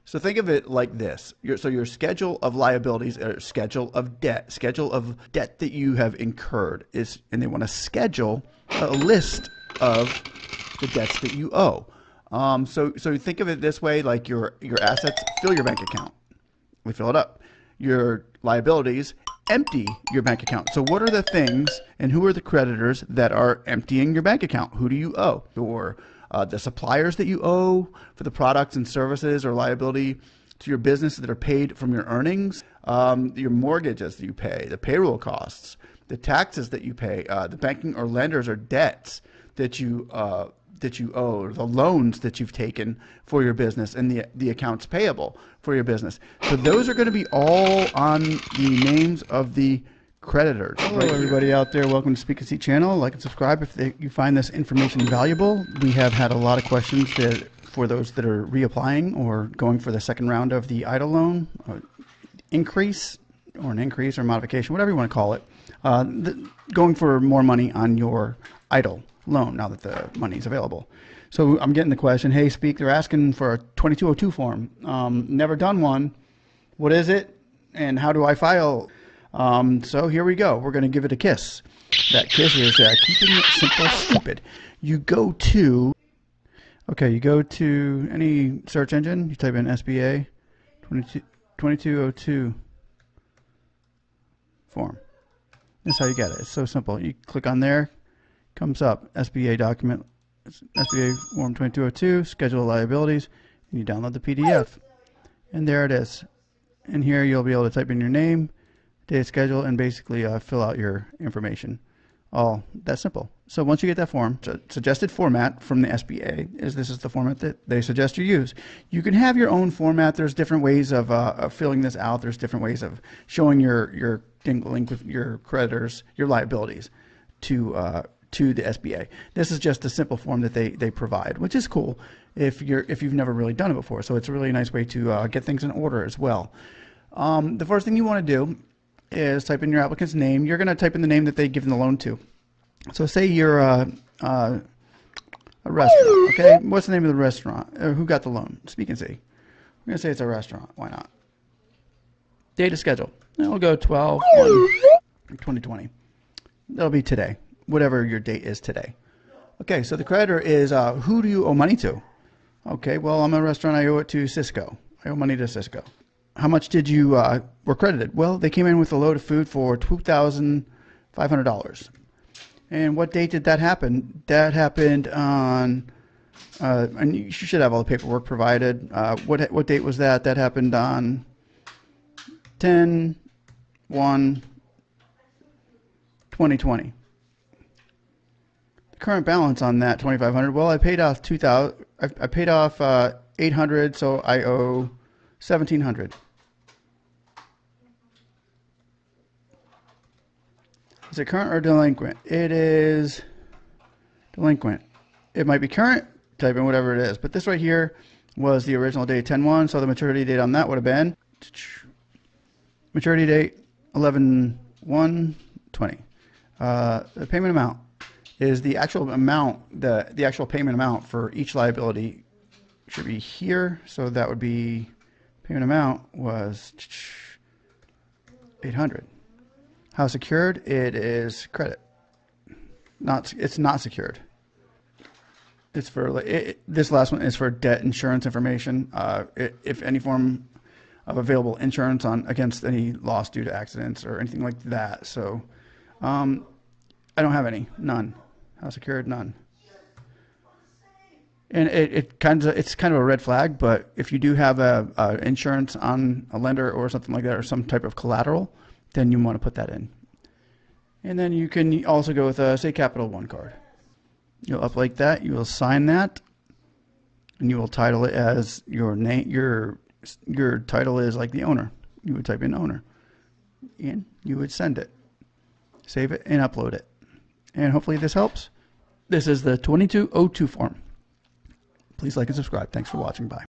So think of it like this. Your schedule of liabilities, or schedule of debt that you have incurred is, and they want to schedule a list of the debts that you owe. So think of it this way, like your assets fill your bank account. We fill it up. Your liabilities empty your bank account. So what are the things and who are the creditors that are emptying your bank account? Who do you owe? Or the suppliers that you owe for the products and services or liability to your business that are paid from your earnings, your mortgages that you pay, the payroll costs, the taxes that you pay, the banking or lenders or debts that you owe, the loans that you've taken for your business, and the accounts payable for your business. So those are going to be all on the names of the creditors. Hello, everybody out there. Welcome to Speak and See channel. Like and subscribe if you find this information valuable. We have had a lot of questions for those that are reapplying or going for the second round of the EIDL loan, increase or modification, whatever you want to call it, going for more money on your EIDL loan now that the money is available. So I'm getting the question, hey, Speak, they're asking for a 2202 form. Never done one. What is it? And how do I file? So here we go. We're going to give it a kiss. That kiss is keeping it simple, stupid. You go to any search engine. You type in SBA 2202 form. That's how you get it. It's so simple. You click on there. Comes up, SBA document, SBA form 2202, schedule of liabilities, and you download the PDF. And there it is. And here you'll be able to type in your name, date, schedule, and basically fill out your information. All that simple. So once you get that form, suggested format from the SBA is this is the format that they suggest you use. You can have your own format. There's different ways of filling this out. There's different ways of showing your link with your creditors, your liabilities to the SBA. This is just a simple form that they provide, which is cool if you've never really done it before. So it's a really nice way to get things in order as well. The first thing you want to do is type in your applicant's name. You're going to type in the name that they give the loan to. So say you're a restaurant. Okay, what's the name of the restaurant? Who got the loan? Speak and See. We're going to say it's a restaurant. Why not? Date of schedule. And we'll go 12/1/2020. That'll be today. Whatever your date is today. Okay, so the creditor is who do you owe money to? Okay, well, I'm a restaurant. I owe it to Cisco. I owe money to Cisco. How much did you were credited? Well, they came in with a load of food for $2,500. And what date did that happen? That happened on, and you should have all the paperwork provided. What date was that? That happened on 10/1/2020. Current balance on that $2,500. Well, I paid off $2,000. I paid off $800, so I owe $1,700. Is it current or delinquent? It is delinquent. It might be current. Type in whatever it is. But this right here was the original date 10/1, so the maturity date on that would have been maturity date 11/1/20. The payment amount is the actual amount, the actual payment amount for each liability should be here. So that would be, payment amount was $800. How secured? It is credit. It's not secured. It's for, this last one is for debt insurance information. If any form of available insurance against any loss due to accidents or anything like that. So I don't have any, none. How secured? None. And it's kind of a red flag, but if you do have a insurance on a lender or something like that, or some type of collateral, then you want to put that in. And then you can also go with say Capital One card. You'll upload that. You will sign that, and you will title it as your name. Your title is like the owner. You would type in owner, and you would send it, save it, and upload it. And hopefully this helps. This is the 2202 form. Please like and subscribe. Thanks for watching. Bye.